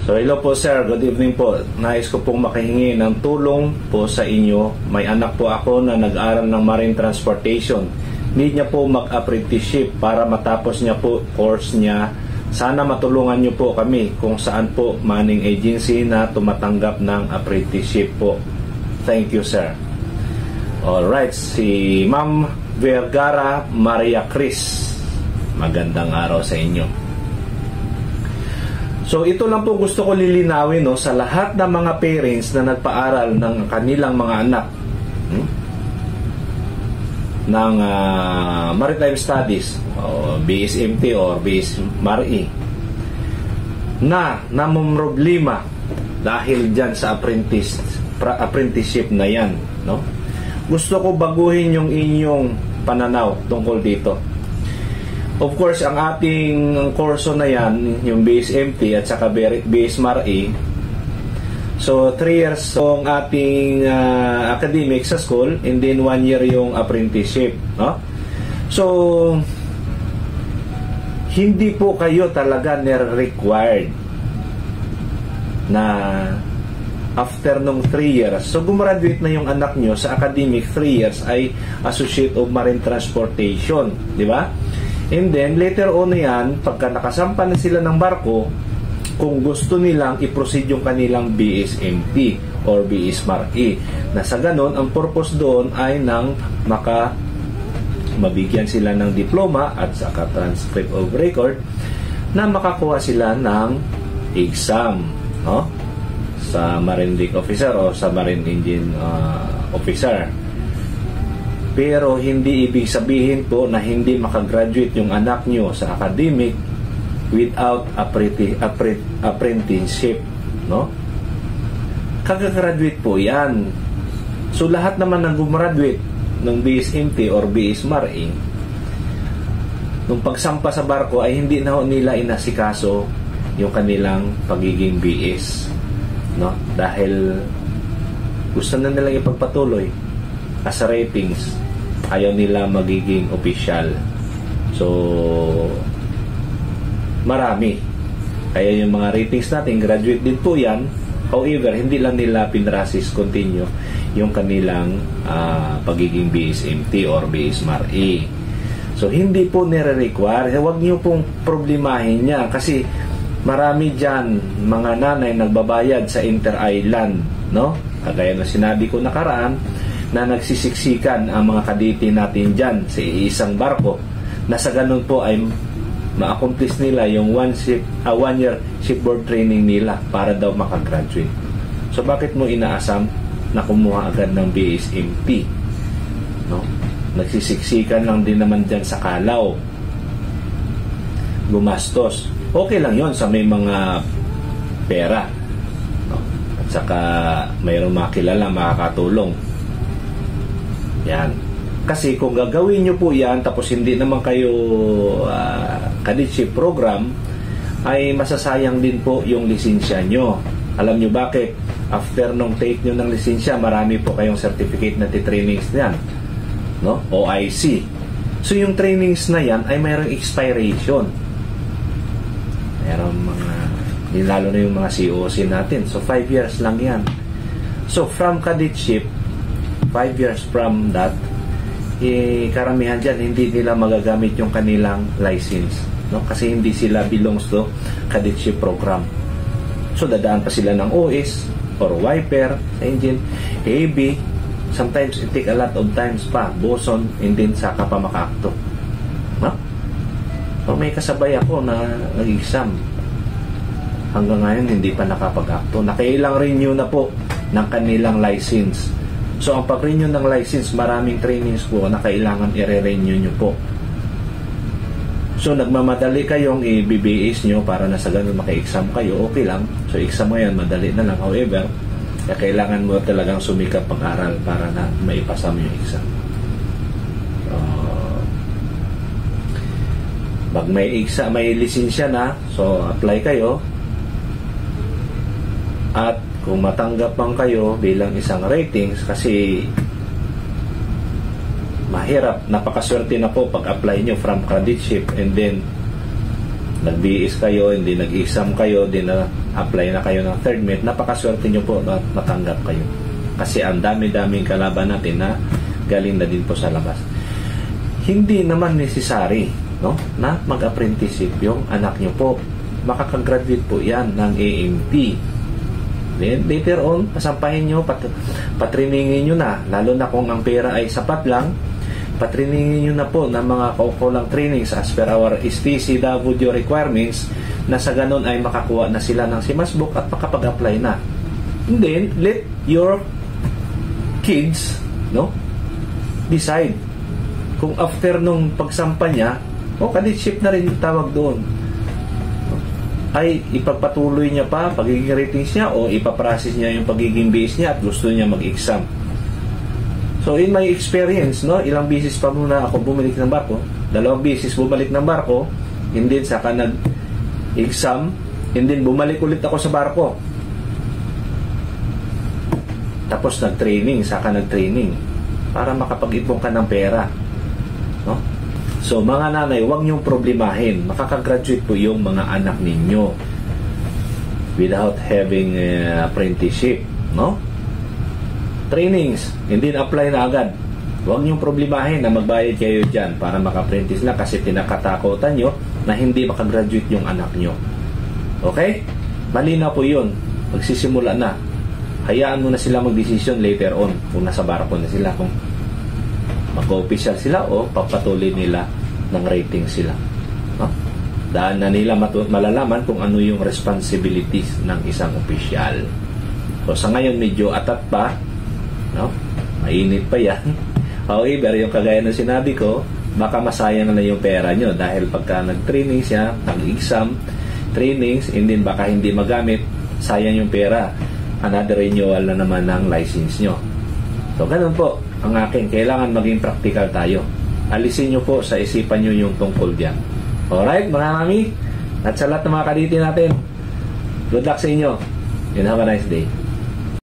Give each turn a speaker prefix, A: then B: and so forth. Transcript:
A: So hello po sir, good evening po. Nais ko pong makahingi ng tulong po sa inyo. May anak po ako na nag-aral ng Marine Transportation. Need niya po mag-apprenticeship para matapos niya po course niya. Sana matulungan niyo po kami kung saan po manning agency na tumatanggap ng apprenticeship po. Thank you sir. Alright, si Ma'am Vergara Maria Cris. Magandang araw sa inyo. So ito lang po gusto ko lilinawin sa lahat ng mga parents na nagpaaral ng kanilang mga anak ng Maritime Studies o BSMT or BSMARE na namumroblema dahil dyan sa apprenticeship na yan, no? Gusto ko baguhin yung inyong pananaw tungkol dito. Of course, ang ating kurso na yan, yung BSMT at saka BSMARE, so 3 years yung ating academic sa school and then 1 year yung apprenticeship, no? So hindi po kayo talaga nire-required na after nung 3 years, so gumraduate na yung anak nyo sa academic 3 years ay Associate of Marine Transportation, di ba? And then later on yan, pagka nakasampa na sila ng barko, kung gusto nilang i-proceed yung kanilang BSMT or BSMARE, na sa ganon, ang purpose doon ay nang mabigyan sila ng diploma at saka transcript of record na makakuha sila ng exam, no? Sa Marine Deck Officer o sa Marine Engine Officer. Pero hindi ibig sabihin po na hindi makagraduate yung anak nyo sa academic without apprenticeship, no? Kagagraduate po yan. So lahat naman ng gumraduate ng BSMT or BSMARE, nung pagsampa sa barko ay hindi na nila inasikaso yung kanilang pagiging BS, no? Dahil gusto na nilang ipagpatuloy as a ratings, ayaw nila magiging official. So marami. Kaya yung mga ratings natin, graduate din po yan. However, hindi lang nila pinrasis continue yung kanilang pagiging BSMT or BSMARE. So, hindi po nire-require. Huwag nyo pong problemahin niya kasi marami dyan mga nanay nagbabayad sa inter-island, no? Kagaya na sinabi ko nakaraan na nagsisiksikan ang mga kadete natin dyan sa isang barko na sa ganun po ay ma-accomplish nila yung 1 year shipboard training nila para daw makagraduate. So bakit mo inaasam na kumuha agad ng BSMT, no? Nagsisiksikan lang din naman dyan sa Kalaw, gumastos. Okay lang yon sa may mga pera, no? At saka mayroong makilala makakatulong yan. Kasi kung gagawin nyo po yan tapos hindi naman kayo cadetship program, ay masasayang din po yung lisensya nyo. Alam nyo bakit? After nung take nyo ng lisensya, marami po kayong certificate na trainings yan, no? OIC. So yung trainings na yan ay mayroong expiration. Mayroong mga, lalo na yung mga COC natin. So 5 years lang yan. So from cadetship, 5 years from that, karamihan dyan hindi nila magagamit yung kanilang license, no? Kasi hindi sila belongs to cadetship program. So dadaan pa sila ng OS or wiper sa engine, AB, sometimes it take a lot of times pa, boson, and then saka pa maka-acto, no? So may kasabay ako na nag-exam, hanggang ngayon hindi pa nakapag-acto. Nakailang renew na po ng kanilang license. So, ang pag-renew ng license, maraming trainings po na kailangan i-renew nyo po. So, nagmamadali kayong i-BBAs nyo para na sa ganun maka-exam kayo, okay lang. So, exam mo yan, madali na lang. However, kailangan mo talagang sumikap pag-aral para na maipasa mo yung exam. So, pag may exam, may lisensya na, so apply kayo. At kung matanggap man kayo bilang isang ratings, kasi mahirap, napakaswerte na po pag apply nyo from cadetship and then nag-BS kayo, hindi nag-exam kayo, din na apply na kayo ng third mate, napakaswerte nyo po na matanggap kayo. Kasi ang dami-daming kalaban natin na galing na din po sa labas. Hindi naman necessary, no, na mag-apprenticeship yung anak nyo po. Makakagraduate po yan ng AMT. Then, later on, pasampahin nyo, patriningin nyo na. Lalo na kung ang pera ay sapat lang, patriningin nyo na po ng mga kukulang trainings as per our STCW requirements, na sa ganun ay makakuha na sila ng SIMAS book at makapag-apply na. And then, let your kids, no, decide kung after nung pagsampa niya, cadetship na rin yung tawag doon, ay ipagpatuloy niya pa pagiging ratings niya o ipaprocess niya yung pagiging base niya at gusto niya mag-exam. So in my experience, no, ilang beses pa muna ako bumalik ng barko, 2 beses bumalik ng barko, and then saka nag-exam, and then bumalik ulit ako sa barko. Tapos nag-training, saka nag-training para makapag-ipon ka ng pera, no? So mga nanay, huwag niyong problemahin, makakagraduate po yung mga anak ninyo without having apprenticeship, no? Trainings, hindi na-apply na agad. Huwag niyong problemahin na magbayad kayo dyan para maka-apprentice na, kasi tinakatakutan nyo na hindi makagraduate yung anak nyo. Okay? Mali na po yun. Magsisimula na. Hayaan mo na sila mag-decision later on kung nasa barko na sila, kung mag-official sila o papatuloy nila ng rating sila, no? Daan na nila malalaman kung ano yung responsibilities ng isang opisyal. So sa ngayon medyo atat pa, no? Mainit pa yan. However, yung kagaya ng sinabi ko, baka masayang na yung pera nyo dahil pagka nag-training siya, nag-exam, trainings, and then baka hindi magamit, sayang yung pera. Another renewal na naman ng license nyo. So ganun po ang akin, kailangan maging practical tayo. Alisin nyo po sa isipan nyo yung tungkol dyan. Alright, mga mami, at sa lahat ng mga kaditi natin, good luck sa inyo and have a nice day.